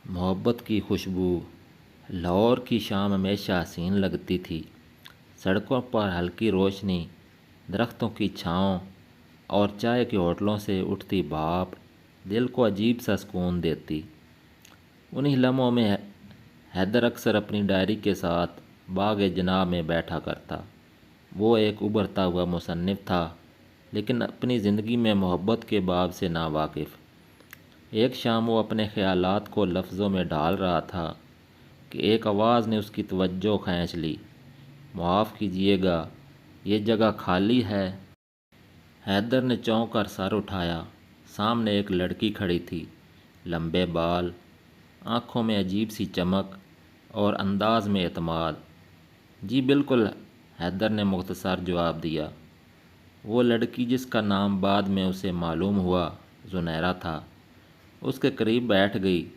محبت کی خوشبو لاہور کی شام ہمیشہ حسین لگتی تھی۔ سڑکوں پر ہلکی روشنی، درختوں کی چھاؤں اور چائے کے ہوٹلوں سے اٹھتی بھاپ دل کو عجیب سا سکون دیتی۔ انہی لمحوں میں حیدر اکثر اپنی ڈائری کے ساتھ باغ جناب میں بیٹھا کرتا۔ وہ ایک ابھرتا ہوا مصنف تھا، لیکن اپنی زندگی میں محبت کے باب سے ناواقف۔ ایک شام وہ اپنے خیالات کو لفظوں میں ڈال رہا تھا کہ ایک آواز نے اس کی توجہ کھینچ لی۔ معاف کیجیے گا، یہ جگہ خالی ہے؟ حیدر نے چونک کر سر اٹھایا۔ سامنے ایک لڑکی کھڑی تھی، لمبے بال، آنکھوں میں عجیب سی چمک اور انداز میں اعتماد۔ جی بالکل، حیدر نے مختصر جواب دیا۔ وہ لڑکی جس کا نام بعد میں اسے معلوم ہوا زنیرہ تھا، اس کے قریب بیٹھ گئی۔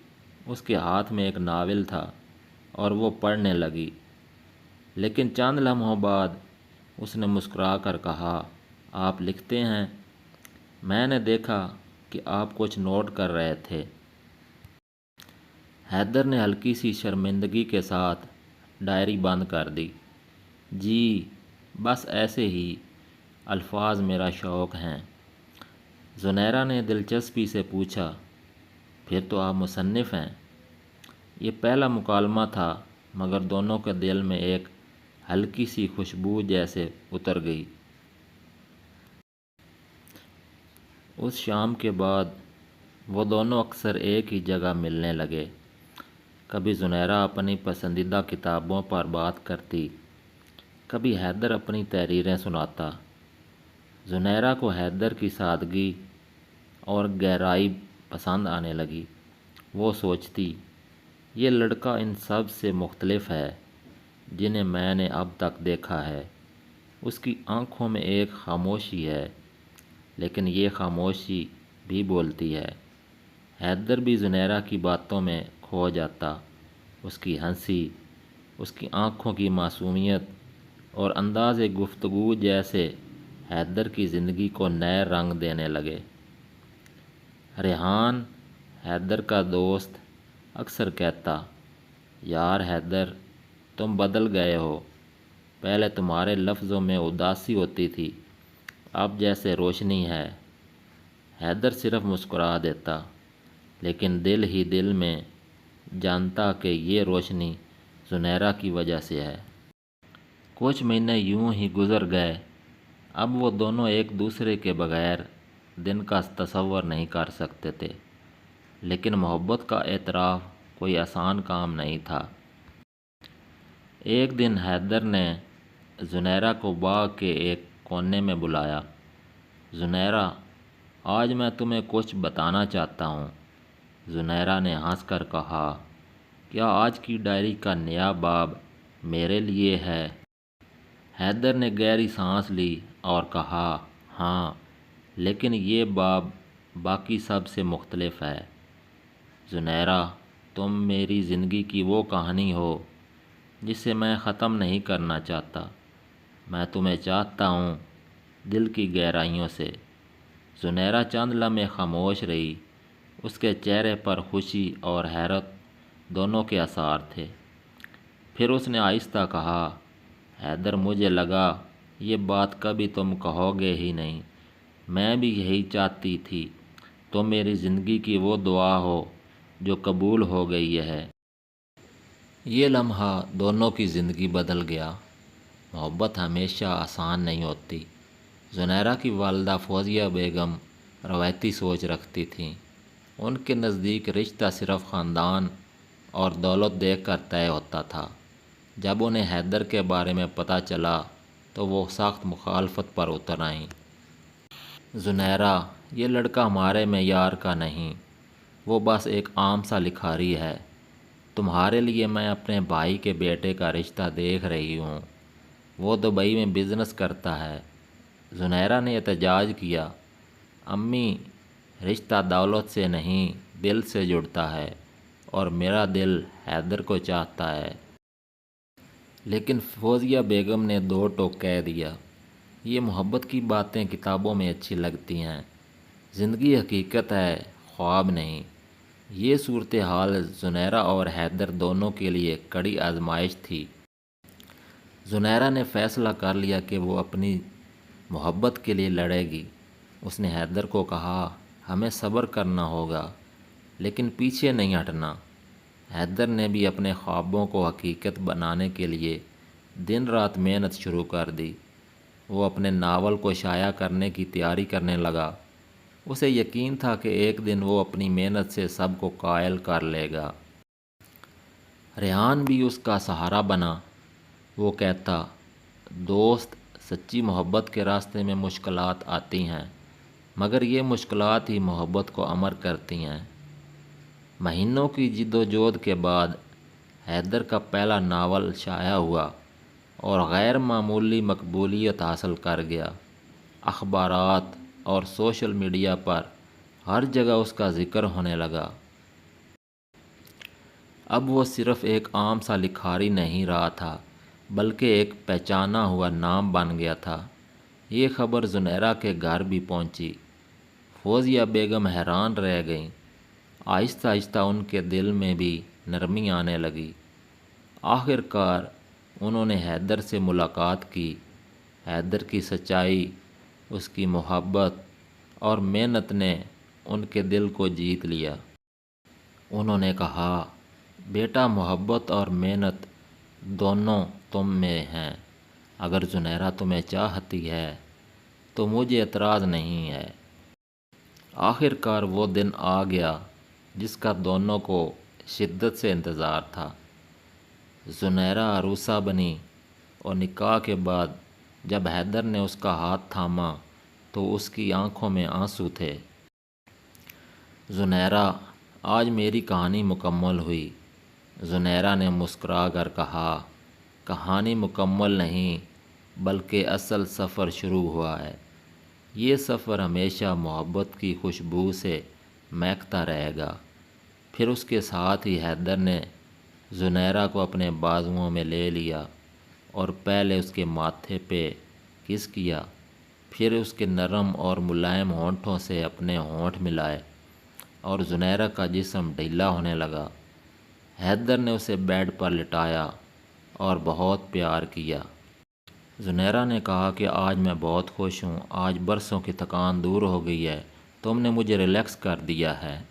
اس کے ہاتھ میں ایک ناول تھا اور وہ پڑھنے لگی، لیکن چند لمحوں بعد اس نے مسکرا کر کہا، آپ لکھتے ہیں؟ میں نے دیکھا کہ آپ کچھ نوٹ کر رہے تھے۔ حیدر نے ہلکی سی شرمندگی کے ساتھ ڈائری بند کر دی۔ جی بس ایسے ہی، الفاظ میرا شوق ہیں۔ زنیرہ نے دلچسپی سے پوچھا، پھر تو آپ مصنف ہیں؟ یہ پہلا مکالمہ تھا، مگر دونوں کے دل میں ایک ہلکی سی خوشبو جیسے اتر گئی۔ اس شام کے بعد وہ دونوں اکثر ایک ہی جگہ ملنے لگے۔ کبھی زنیرہ اپنی پسندیدہ کتابوں پر بات کرتی، کبھی حیدر اپنی تحریریں سناتا۔ زنیرہ کو حیدر کی سادگی اور گہرائی پسند آنے لگی۔ وہ سوچتی، یہ لڑکا ان سب سے مختلف ہے جنہیں میں نے اب تک دیکھا ہے۔ اس کی آنکھوں میں ایک خاموشی ہے، لیکن یہ خاموشی بھی بولتی ہے۔ حیدر بھی زنیرہ کی باتوں میں کھو جاتا۔ اس کی ہنسی، اس کی آنکھوں کی معصومیت اور انداز گفتگو جیسے حیدر کی زندگی کو نئے رنگ دینے لگے۔ ریحان، حیدر کا دوست، اکثر کہتا، یار حیدر، تم بدل گئے ہو۔ پہلے تمہارے لفظوں میں اداسی ہوتی تھی، اب جیسے روشنی ہے۔ حیدر صرف مسکرا دیتا، لیکن دل ہی دل میں جانتا کہ یہ روشنی زنیرہ کی وجہ سے ہے۔ کچھ مہینے یوں ہی گزر گئے۔ اب وہ دونوں ایک دوسرے کے بغیر دن کا تصور نہیں کر سکتے تھے، لیکن محبت کا اعتراف کوئی آسان کام نہیں تھا۔ ایک دن حیدر نے زنیرہ کو باغ کے ایک کونے میں بلایا۔ زنیرہ، آج میں تمہیں کچھ بتانا چاہتا ہوں۔ زنیرہ نے ہنس کر کہا، کیا آج کی ڈائری کا نیا باب میرے لیے ہے؟ حیدر نے گہری سانس لی اور کہا، ہاں، لیکن یہ باب باقی سب سے مختلف ہے۔ زنیرہ، تم میری زندگی کی وہ کہانی ہو جسے میں ختم نہیں کرنا چاہتا۔ میں تمہیں چاہتا ہوں، دل کی گہرائیوں سے۔ زنیرہ چند لمحے خاموش رہی۔ اس کے چہرے پر خوشی اور حیرت دونوں کے آثار تھے۔ پھر اس نے آہستہ کہا، حیدر، مجھے لگا یہ بات کبھی تم کہو گے ہی نہیں۔ میں بھی یہی چاہتی تھی، تم میری زندگی کی وہ دعا ہو جو قبول ہو گئی ہے۔ یہ لمحہ دونوں کی زندگی بدل گیا۔ محبت ہمیشہ آسان نہیں ہوتی۔ زنیرہ کی والدہ فوزیہ بیگم روایتی سوچ رکھتی تھیں۔ ان کے نزدیک رشتہ صرف خاندان اور دولت دیکھ کر طے ہوتا تھا۔ جب انہیں حیدر کے بارے میں پتہ چلا تو وہ سخت مخالفت پر اتر آئیں۔ زنیرہ، یہ لڑکا ہمارے معیار کا نہیں، وہ بس ایک عام سا لکھاری ہے۔ تمہارے لیے میں اپنے بھائی کے بیٹے کا رشتہ دیکھ رہی ہوں، وہ دبئی میں بزنس کرتا ہے۔ زنیرہ نے احتجاج کیا، امی، رشتہ دولت سے نہیں، دل سے جڑتا ہے، اور میرا دل حیدر کو چاہتا ہے۔ لیکن فوزیہ بیگم نے دو ٹوک کہہ دیا، یہ محبت کی باتیں کتابوں میں اچھی لگتی ہیں، زندگی حقیقت ہے، خواب نہیں۔ یہ صورتحال زنیرہ اور حیدر دونوں کے لیے کڑی آزمائش تھی۔ زنیرہ نے فیصلہ کر لیا کہ وہ اپنی محبت کے لیے لڑے گی۔ اس نے حیدر کو کہا، ہمیں صبر کرنا ہوگا لیکن پیچھے نہیں ہٹنا۔ حیدر نے بھی اپنے خوابوں کو حقیقت بنانے کے لیے دن رات محنت شروع کر دی۔ وہ اپنے ناول کو شائع کرنے کی تیاری کرنے لگا۔ اسے یقین تھا کہ ایک دن وہ اپنی محنت سے سب کو قائل کر لے گا۔ ریحان بھی اس کا سہارا بنا۔ وہ کہتا، دوست، سچی محبت کے راستے میں مشکلات آتی ہیں، مگر یہ مشکلات ہی محبت کو امر کرتی ہیں۔ مہینوں کی جد و جہد کے بعد حیدر کا پہلا ناول شائع ہوا اور غیر معمولی مقبولیت حاصل کر گیا۔ اخبارات اور سوشل میڈیا پر ہر جگہ اس کا ذکر ہونے لگا۔ اب وہ صرف ایک عام سا لکھاری نہیں رہا تھا، بلکہ ایک پہچانا ہوا نام بن گیا تھا۔ یہ خبر زنیرہ کے گھر بھی پہنچی۔ فوزیہ بیگم حیران رہ گئیں۔ آہستہ آہستہ ان کے دل میں بھی نرمی آنے لگی۔ آخر کار انہوں نے حیدر سے ملاقات کی۔ حیدر کی سچائی، اس کی محبت اور محنت نے ان کے دل کو جیت لیا۔ انہوں نے کہا، بیٹا، محبت اور محنت دونوں تم میں ہیں۔ اگر زنیرہ تمہیں چاہتی ہے تو مجھے اعتراض نہیں ہے۔ آخر کار وہ دن آ گیا جس کا دونوں کو شدت سے انتظار تھا۔ زنیرہ عروسہ بنی اور نکاح کے بعد جب حیدر نے اس کا ہاتھ تھاما تو اس کی آنکھوں میں آنسو تھے۔ زنیرہ، آج میری کہانی مکمل ہوئی۔ زنیرہ نے مسکرا کر کہا، کہانی مکمل نہیں بلکہ اصل سفر شروع ہوا ہے۔ یہ سفر ہمیشہ محبت کی خوشبو سے مہکتا رہے گا۔ پھر اس کے ساتھ ہی حیدر نے زنیرہ کو اپنے بازوؤں میں لے لیا اور پہلے اس کے ماتھے پہ کس کیا، پھر اس کے نرم اور ملائم ہونٹوں سے اپنے ہونٹ ملائے اور زنیرہ کا جسم ڈھیلا ہونے لگا۔ حیدر نے اسے بیڈ پر لٹایا اور بہت پیار کیا۔ زنیرہ نے کہا کہ آج میں بہت خوش ہوں۔ آج برسوں کی تھکان دور ہو گئی ہے۔ تم نے مجھے ریلیکس کر دیا ہے۔